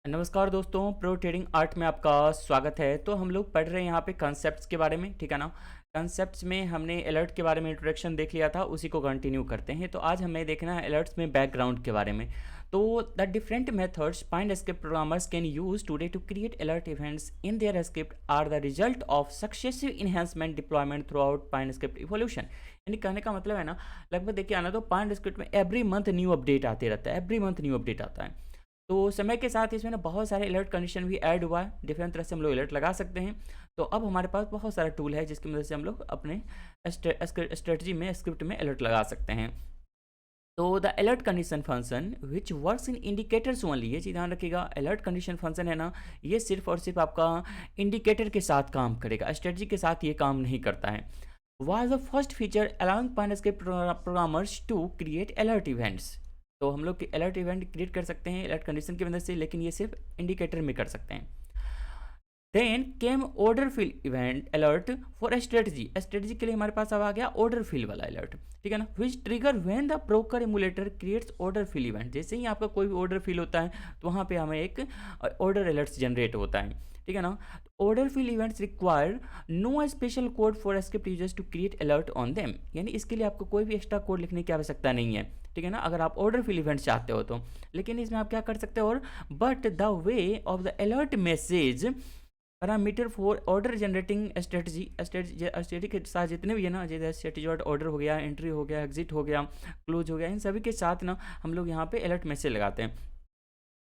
नमस्कार दोस्तों, pro trading art में आपका स्वागत है। तो हम लोग पढ़ रहे हैं यहाँ पे कॉन्सेप्ट्स के बारे में, ठीक है ना। कॉन्सेप्ट्स में हमने अलर्ट के बारे में इंट्रोडक्शन देख लिया था, उसी को कंटिन्यू करते हैं। तो आज हमें देखना है अलर्ट्स में बैकग्राउंड के बारे में। तो the different methods Pine Script programmers can use today to create alert events in their script are the result of successive enhancement deployment throughout Pine Script evolution. यानी कहने का मतलब है ना, लगभग देखिए आना तो पाइनस्क्रिप्ट में एवरी मंथ न्यू अपडेट आते रहता है, एवरी मंथ न्यू अपडेट आता है। तो समय के साथ इसमें ना बहुत सारे अलर्ट कंडीशन भी ऐड हुआ है, डिफरेंट तरह से हम लोग अलर्ट लगा सकते हैं। तो अब हमारे पास बहुत सारा टूल है जिसकी मदद से हम लोग अपने स्ट्रेटजी में स्क्रिप्ट में अलर्ट लगा सकते हैं। तो the alert condition function which works in indicators only, ये चीज़ ध्यान रखिएगा। अलर्ट कंडीशन फंक्शन है ना, ये सिर्फ और सिर्फ आपका इंडिकेटर के साथ काम करेगा, स्ट्रेटजी के साथ ये काम नहीं करता है। was the first feature allowing PineScript programmers to create alert events। तो हम लोग अलर्ट इवेंट क्रिएट कर सकते हैं अलर्ट कंडीशन की मदद से, लेकिन ये सिर्फ इंडिकेटर में कर सकते हैं। Then came order fill event alert for strategy, strategy के लिए हमारे पास अब आ गया ऑर्डर फिल वाला अलर्ट, ठीक है ना। Which trigger when the broker emulator creates order fill event, जैसे ही आपका कोई भी ऑर्डर फिल होता है तो वहाँ पे हमें एक ऑर्डर अलर्ट जनरेट होता है, ठीक है ना। Order fill events require no special code for script users to create alert on them, यानी इसके लिए आपको कोई भी एक्स्ट्रा कोड लिखने की आवश्यकता नहीं है, ठीक है ना, अगर आप ऑर्डर फिल इवेंट्स चाहते हो तो। लेकिन इसमें आप क्या कर सकते हो, और but the way of the alert message parameter for order generating strategy के साथ जितने भी है ना, जैसे स्ट्रेटजी ऑर्डर हो गया, एंट्री हो गया, एग्जिट हो गया, क्लोज हो गया, इन सभी के साथ ना हम लोग यहाँ पे अलर्ट मैसेज लगाते हैं।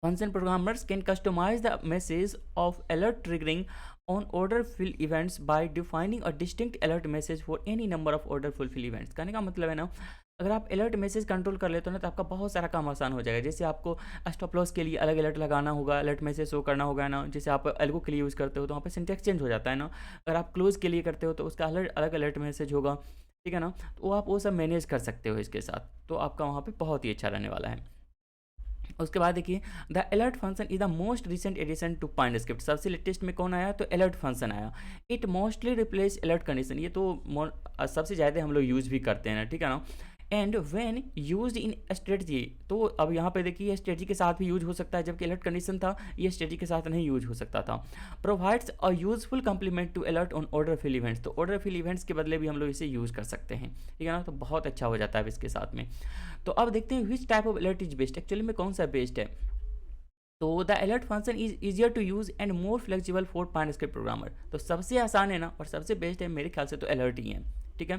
Function programmers can customize the message of alert triggering on order fill events by defining a distinct alert message for any number of order fulfill events। कहने का मतलब है ना, अगर आप अलर्ट मैसेज कंट्रोल कर लेते हो ना तो आपका बहुत सारा काम आसान हो जाएगा। जैसे आपको स्टॉप लॉस के लिए अलग अलर्ट लगाना होगा, अलर्ट मैसेज शो करना होगा ना। जैसे आप एल्गो के लिए यूज़ करते हो तो वहाँ पे सिंटेक्स चेंज हो जाता है ना। अगर आप क्लोज के लिए करते हो तो उसका अलग अलर्ट मैसेज होगा, ठीक है ना। तो आप वो सब मैनेज कर सकते हो इसके साथ, तो आपका वहाँ पर बहुत ही अच्छा रहने वाला है। उसके बाद देखिए the alert function is the most recent addition to Pine Script. सबसे लेटेस्ट में कौन आया, तो अलर्ट फंक्शन आया। It mostly replace alert condition, ये तो सबसे ज़्यादा हम लोग यूज़ भी करते हैं ना, ठीक है ना। And when used in strategy, तो अब यहाँ पे देखिए स्ट्रेटजी के साथ भी यूज हो सकता है, जबकि अलर्ट कंडीशन था ये स्ट्रेटजी के साथ नहीं यूज हो सकता था। Provides a useful complement to alert on order fill events, तो ऑर्डर फिल इवेंट्स के बदले भी हम लोग इसे यूज़ कर सकते हैं, ठीक है ना। तो बहुत अच्छा हो जाता है इसके साथ में। तो अब देखते हैं which type of alert is best, actually में कौन सा बेस्ट है। तो the alert function is easier to use and more flexible for Pine Script programmer. तो सबसे आसान है ना और सबसे बेस्ट है मेरे ख्याल से तो अलर्ट ही है, ठीक है।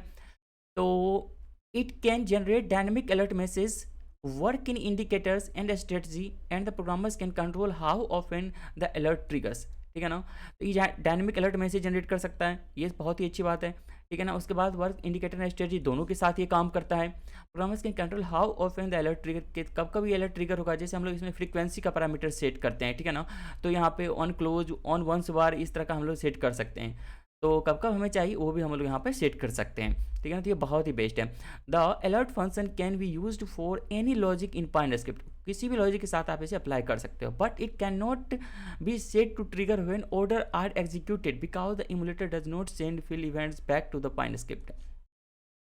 तो it can generate dynamic alert message, work in indicators and strategy, and the programmers can control how often the alert triggers, ठीक है ना। तो ये डायनेमिक अलर्ट मैसेज जनरेट कर सकता है, ये बहुत ही अच्छी बात है, ठीक है ना। उसके बाद वर्क इंडिकेटर एंड स्ट्रेटजी दोनों के साथ ये काम करता है। Programmers can control how often the alert trigger, के कब कब ये अलर्ट ट्रिगर होगा। जैसे हम लोग इसमें फ्रीक्वेंसी का पैरामीटर सेट करते हैं, ठीक है ना। तो यहाँ पे ऑन क्लोज, ऑन वंस बार, इस तरह का हम लोग सेट कर सकते हैं। तो कब कब हमें चाहिए वो भी हम लोग यहाँ पे सेट कर सकते हैं, ठीक है ना। तो ये बहुत ही बेस्ट है। The alert function can be used for any logic in Pine Script, किसी भी लॉजिक के साथ आप इसे अप्लाई कर सकते हो। But it can not be set to trigger when order are executed because the emulator does not send fill events back to the Pine Script.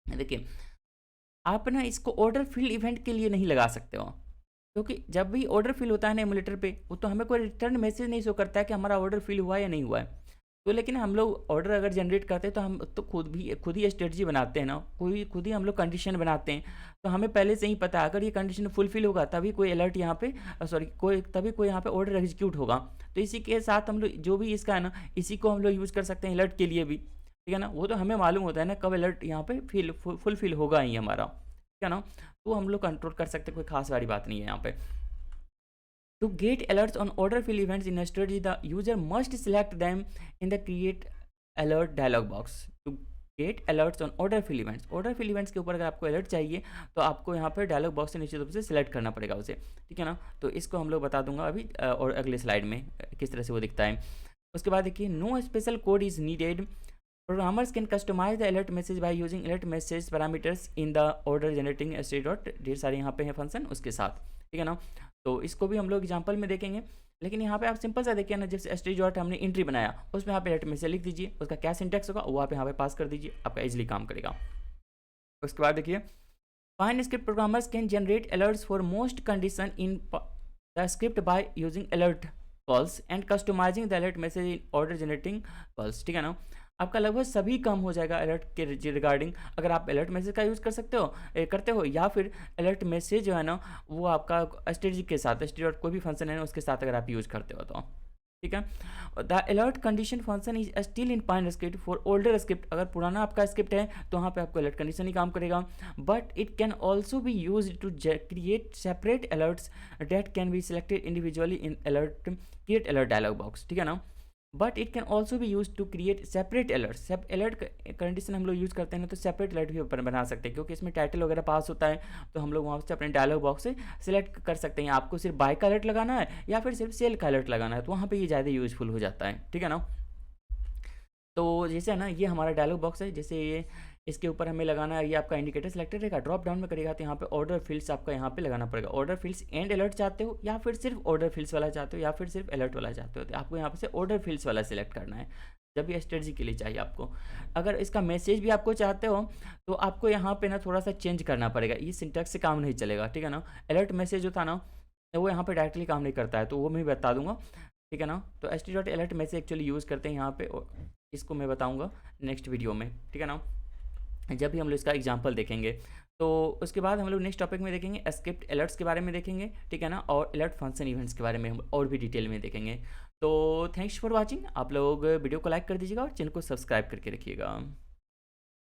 देखिए आप ना इसको ऑर्डर फिल इवेंट के लिए नहीं लगा सकते हो, क्योंकि जब भी ऑर्डर फिल होता है ना एमुलेटर पे, वो तो हमें कोई रिटर्न मैसेज नहीं शो करता है कि हमारा ऑर्डर फिल हुआ या नहीं हुआ है। तो लेकिन हम लोग ऑर्डर अगर जनरेट करते हैं तो हम तो खुद ही स्ट्रेटजी बनाते हैं ना, कोई खुद ही हम लोग कंडीशन बनाते हैं। तो हमें पहले से ही पता है अगर ये कंडीशन फुलफिल होगा तभी कोई अलर्ट यहाँ पे तभी कोई यहाँ पे ऑर्डर एग्जीक्यूट होगा। तो इसी के साथ हम लोग जो भी इसका है ना, इसी को हम लोग यूज़ कर सकते हैं अलर्ट के लिए भी, ठीक है ना। वो तो हमें मालूम होता है ना कब अलर्ट यहाँ पे फुलफिल होगा ही हमारा, ठीक है ना। तो हम लोग कंट्रोल कर सकते हैं, कोई खास वाली बात नहीं है यहाँ पे। To get alerts on order fill events in a strategy, the user must select them in the create alert dialog box. To get alerts on order fill events के ऊपर अगर आपको अलर्ट चाहिए तो आपको यहाँ पर डायलॉग बॉक्स से नीचे रूप से सिलेक्ट करना पड़ेगा उसे, ठीक है ना। तो इसको हम लोग बता दूंगा अभी और अगले स्लाइड में किस तरह से वो दिखता है। उसके बाद देखिए no special code is needed, programmers can customise the alert message by using alert message parameters in the order generating state dot, ढेर सारे यहाँ पे हैं फंक्शन उसके साथ, ठीक है ना। तो इसको भी हम लोग एग्जांपल में देखेंगे, लेकिन यहाँ पे आप सिंपल सा देखिए ना, जैसे स्टेज डॉट हमने एंट्री बनाया उसमें यहाँ पे अलर्ट मैसेज लिख दीजिए, उसका क्या सिंटेक्स होगा वो आप यहाँ पे पास कर दीजिए, आपका इजीली काम करेगा। उसके बाद देखिए Pine Script programmers can generate alerts for most condition in the script by using alert calls and customizing the alert message in order generating calls, ठीक है ना। आपका लगभग सभी काम हो जाएगा अलर्ट के रिगार्डिंग, अगर आप अलर्ट मैसेज का यूज़ कर सकते हो करते हो, या फिर अलर्ट मैसेज जो है ना वो आपका एसटीडी के साथ, एसटीडी कोई भी फंक्शन है ना उसके साथ अगर आप यूज़ करते हो तो, ठीक है। The alert condition function is still in pine script for older script, अगर पुराना आपका स्क्रिप्ट है तो वहाँ पे आपको अलर्ट कंडीशन ही काम करेगा, but it can also be use to create separate alerts that can be selected individually in alert create alert dialog box, ठीक है ना। बट इट कैन ऑल्सो भी use to create separate alert, सब alert condition हम लोग use करते हैं ना तो सेपरेट अलर्ट भी बना सकते हैं, क्योंकि इसमें टाइटल वगैरह पास होता है तो हम लोग वहाँ से अपने डायलॉग बॉक्स से सिलेक्ट कर सकते हैं आपको सिर्फ बाय का अलर्ट लगाना है या फिर सिर्फ सेल का अलर्ट लगाना है, तो वहाँ पे ये ज़्यादा यूजफुल हो जाता है, ठीक है ना। तो जैसे है ना ये हमारा डायलॉग बॉक्स है, जैसे ये इसके ऊपर हमें लगाना है, ये आपका इंडिकेटर सेलेक्टेड रहेगा, ड्रॉप डाउन में करेगा तो यहाँ पे ऑर्डर फील्ड्स आपका यहाँ पे लगाना पड़ेगा, ऑर्डर फील्ड्स एंड अलर्ट चाहते हो या फिर सिर्फ ऑर्डर फील्ड्स वाला चाहते हो या फिर सिर्फ अलर्ट वाला चाहते हो, तो आपको यहाँ पे से ऑर्डर फील्ड्स वाला सिलेक्ट करना है जब भी स्ट्रेटजी के लिए चाहिए आपको। अगर इसका मैसेज भी आपको चाहते हो तो आपको यहाँ पे ना थोड़ा सा चेंज करना पड़ेगा, ये सिंटैक्स से काम नहीं चलेगा, ठीक है ना। अलर्ट मैसेज होता ना तो वो यहाँ पे डायरेक्टली काम नहीं करता है, तो वो मैं बता दूंगा, ठीक है ना। तो st.alert मैसेज एक्चुअली यूज़ करते हैं यहाँ पे, इसको मैं बताऊंगा नेक्स्ट वीडियो में, ठीक है ना, जब भी हम लोग इसका एग्जांपल देखेंगे। तो उसके बाद हम लोग नेक्स्ट टॉपिक में देखेंगे स्क्रिप्ट अलर्ट्स के बारे में देखेंगे, ठीक है ना, और अलर्ट फंक्शन इवेंट्स के बारे में हम और भी डिटेल में देखेंगे। तो थैंक्स फॉर वाचिंग, आप लोग वीडियो को लाइक कर दीजिएगा और चैनल को सब्सक्राइब करके रखिएगा।